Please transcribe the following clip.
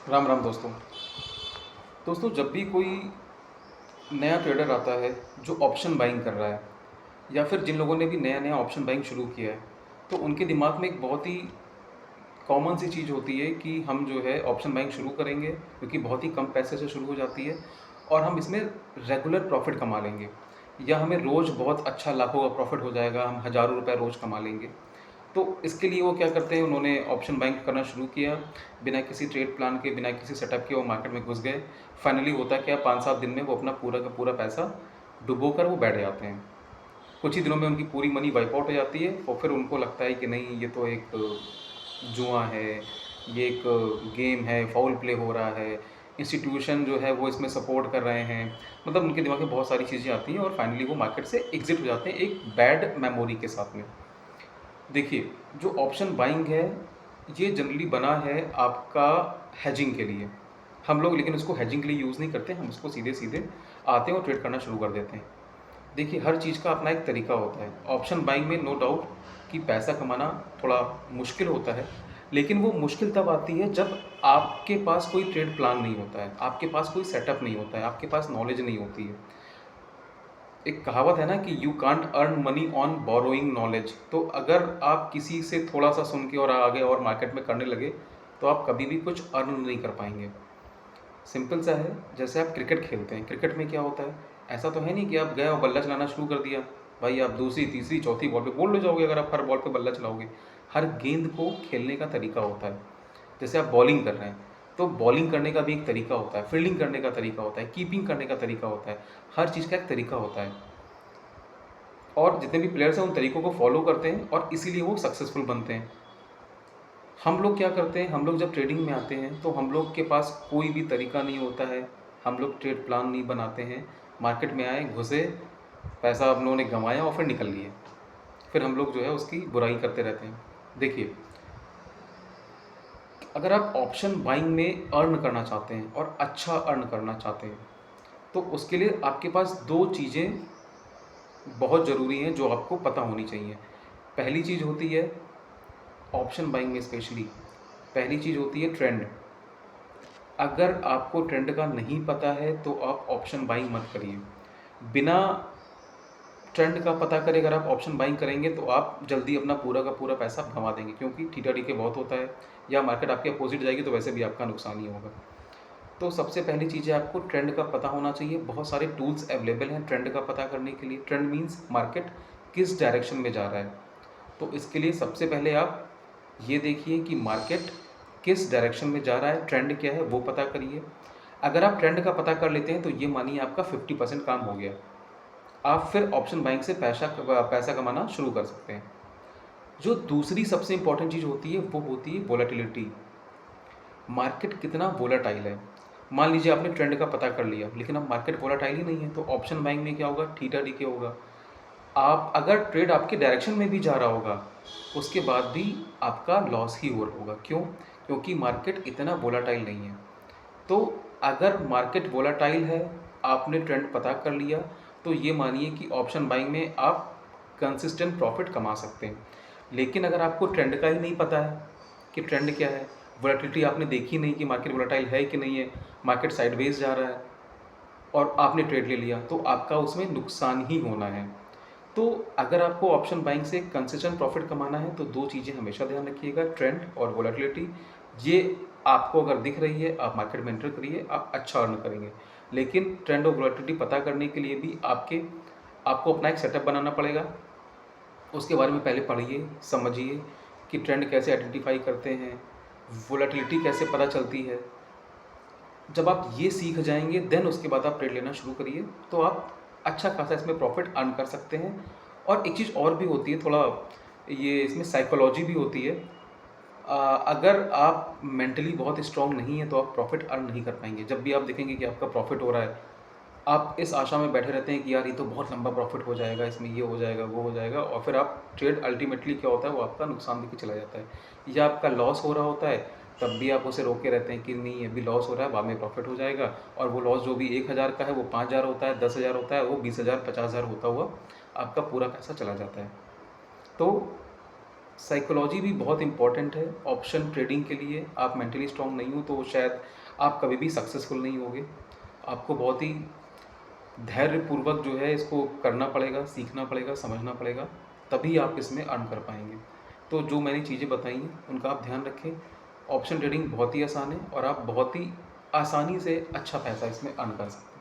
राम राम दोस्तों। जब भी कोई नया ट्रेडर आता है जो ऑप्शन बाइंग कर रहा है, या फिर जिन लोगों ने भी नया नया ऑप्शन बाइंग शुरू किया है, तो उनके दिमाग में एक बहुत ही कॉमन सी चीज़ होती है कि हम जो है ऑप्शन बाइंग शुरू करेंगे, क्योंकि बहुत ही कम पैसे से शुरू हो जाती है और हम इसमें रेगुलर प्रॉफिट कमा लेंगे, या हमें रोज़ बहुत अच्छा लाखों का प्रॉफिट हो जाएगा, हम हज़ारों रुपये रोज़ कमा लेंगे। तो इसके लिए वो क्या करते हैं, उन्होंने ऑप्शन बाइंग करना शुरू किया। बिना किसी ट्रेड प्लान के, बिना किसी सेटअप के वो मार्केट में घुस गए। फाइनली होता क्या, 5-7 दिन में वो अपना पूरा का पूरा पैसा डुबो कर वो बैठ जाते हैं। कुछ ही दिनों में उनकी पूरी मनी वाइप आउट हो जाती है और फिर उनको लगता है कि नहीं, ये तो एक जुआ है, ये एक गेम है, फाउल प्ले हो रहा है, इंस्टीट्यूशन जो है वो इसमें सपोर्ट कर रहे हैं। मतलब उनके दिमाग में बहुत सारी चीज़ें आती हैं और फाइनली वो मार्केट से एग्जिट हो जाते हैं एक बैड मेमोरी के साथ में। देखिए, जो ऑप्शन बाइंग है, ये जनरली बना है आपका हेजिंग के लिए। हम लोग लेकिन उसको हेजिंग के लिए यूज़ नहीं करते, हम उसको सीधे सीधे आते हैं और ट्रेड करना शुरू कर देते हैं। देखिए, हर चीज़ का अपना एक तरीका होता है। ऑप्शन बाइंग में नो डाउट कि पैसा कमाना थोड़ा मुश्किल होता है, लेकिन वो मुश्किल तब आती है जब आपके पास कोई ट्रेड प्लान नहीं होता है, आपके पास कोई सेटअप नहीं होता है, आपके पास नॉलेज नहीं होती है। एक कहावत है ना कि you can't earn money on borrowing knowledge. तो अगर आप किसी से थोड़ा सा सुन के और आगे और मार्केट में करने लगे, तो आप कभी भी कुछ अर्न नहीं कर पाएंगे। सिंपल सा है, जैसे आप क्रिकेट खेलते हैं, क्रिकेट में क्या होता है, ऐसा तो है नहीं कि आप गए और बल्ला चलाना शुरू कर दिया, भाई आप दूसरी तीसरी चौथी बॉल पे बोल्ड हो जाओगे अगर आप हर बॉल पे बल्ला चलाओगे। हर गेंद को खेलने का तरीका होता है। जैसे आप बॉलिंग कर रहे हैं, तो बॉलिंग करने का भी एक तरीका होता है, फील्डिंग करने का तरीका होता है, कीपिंग करने का तरीका होता है। हर चीज़ का एक तरीका होता है और जितने भी प्लेयर्स हैं उन तरीकों को फॉलो करते हैं और इसीलिए वो सक्सेसफुल बनते हैं। हम लोग क्या करते हैं, हम लोग जब ट्रेडिंग में आते हैं तो हम लोग के पास कोई भी तरीका नहीं होता है, हम लोग ट्रेड प्लान नहीं बनाते हैं। मार्केट में आए, घुसे, पैसा हम लोगों ने गंवाया और फिर निकल लिए। फिर हम लोग जो है उसकी बुराई करते रहते हैं। देखिए, अगर आप ऑप्शन बाइंग में अर्न करना चाहते हैं और अच्छा अर्न करना चाहते हैं, तो उसके लिए आपके पास दो चीज़ें बहुत ज़रूरी हैं जो आपको पता होनी चाहिए। पहली चीज़ होती है, ऑप्शन बाइंग में स्पेशली पहली चीज़ होती है ट्रेंड। अगर आपको ट्रेंड का नहीं पता है तो आप ऑप्शन बाइंग मत करिए। बिना ट्रेंड का पता करे अगर आप ऑप्शन बाइंग करेंगे तो आप जल्दी अपना पूरा का पूरा पैसा गंवा देंगे, क्योंकि थीटा डी के बहुत होता है, या मार्केट आपके अपोजिट जाएगी तो वैसे भी आपका नुकसान ही होगा। तो सबसे पहली चीज़ है, आपको ट्रेंड का पता होना चाहिए। बहुत सारे टूल्स अवेलेबल हैं ट्रेंड का पता करने के लिए। ट्रेंड मीन्स मार्केट किस डायरेक्शन में जा रहा है। तो इसके लिए सबसे पहले आप ये देखिए कि मार्केट किस डायरेक्शन में जा रहा है, ट्रेंड क्या है वो पता करिए। अगर आप ट्रेंड का पता कर लेते हैं तो ये मानिए आपका 50% काम हो गया। आप फिर ऑप्शन बाइंग से पैसा कमाना शुरू कर सकते हैं। जो दूसरी सबसे इंपॉर्टेंट चीज़ होती है वो होती है वोलेटिलिटी। मार्केट कितना वोलेटाइल है। मान लीजिए आपने ट्रेंड का पता कर लिया लेकिन अब मार्केट वोलेटाइल ही नहीं है, तो ऑप्शन बाइंग में क्या होगा, थीटा डी के होगा। आप अगर ट्रेड आपके डायरेक्शन में भी जा रहा होगा, उसके बाद भी आपका लॉस ही हो रहा होगा। क्यों? क्योंकि मार्केट इतना वोलाटाइल नहीं है। तो अगर मार्केट वोलाटाइल है, आपने ट्रेंड पता कर लिया, तो ये मानिए कि ऑप्शन बाइंग में आप कंसिस्टेंट प्रॉफिट कमा सकते हैं। लेकिन अगर आपको ट्रेंड का ही नहीं पता है कि ट्रेंड क्या है, वोलेटिलिटी आपने देखी नहीं कि मार्केट वोलाटाइल है कि नहीं है, मार्केट साइडवेज जा रहा है और आपने ट्रेड ले लिया, तो आपका उसमें नुकसान ही होना है। तो अगर आपको ऑप्शन बाइंग से कंसिस्टेंट प्रॉफिट कमाना है तो दो चीज़ें हमेशा ध्यान रखिएगा, ट्रेंड और वोलेटिलिटी। ये आपको अगर दिख रही है, आप मार्केट में एंटर करिए, आप अच्छा अर्न करेंगे। लेकिन ट्रेंड और वोलेटिलिटी पता करने के लिए भी आपको अपना एक सेटअप बनाना पड़ेगा। उसके बारे में पहले पढ़िए, समझिए कि ट्रेंड कैसे आइडेंटिफाई करते हैं, वोलेटिलिटी कैसे पता चलती है। जब आप ये सीख जाएंगे देन उसके बाद आप ट्रेड लेना शुरू करिए, तो आप अच्छा खासा इसमें प्रॉफिट अर्न कर सकते हैं। और एक चीज़ और भी होती है, थोड़ा ये इसमें साइकोलॉजी भी होती है। अगर आप मेंटली बहुत स्ट्रांग नहीं है तो आप प्रॉफिट अर्न नहीं कर पाएंगे। जब भी आप देखेंगे कि आपका प्रॉफिट हो रहा है, आप इस आशा में बैठे रहते हैं कि यार ये तो बहुत लंबा प्रॉफिट हो जाएगा, इसमें ये हो जाएगा, वो हो जाएगा, और फिर आप ट्रेड अल्टीमेटली क्या होता है, वो आपका नुकसान देके चला जाता है। या आपका लॉस हो रहा होता है, तब भी आप उसे रोके रहते हैं कि नहीं अभी लॉस हो रहा है, बाद में प्रॉफिट हो जाएगा। और वो लॉस जो भी 1,000 का है वो 5,000 होता है, 10,000 होता है, वो 20,000 50,000 होता हुआ आपका पूरा पैसा चला जाता है। तो साइकोलॉजी भी बहुत इम्पोर्टेंट है ऑप्शन ट्रेडिंग के लिए। आप मेंटली स्ट्रॉन्ग नहीं हो तो शायद आप कभी भी सक्सेसफुल नहीं होगे। आपको बहुत ही धैर्यपूर्वक जो है इसको करना पड़ेगा, सीखना पड़ेगा, समझना पड़ेगा, तभी आप इसमें अर्न कर पाएँगे। तो जो मैंने चीज़ें बताई हैं, उनका आप ध्यान रखें। ऑप्शन ट्रेडिंग बहुत ही आसान है और आप बहुत ही आसानी से अच्छा पैसा इसमें अर्न कर सकते हैं।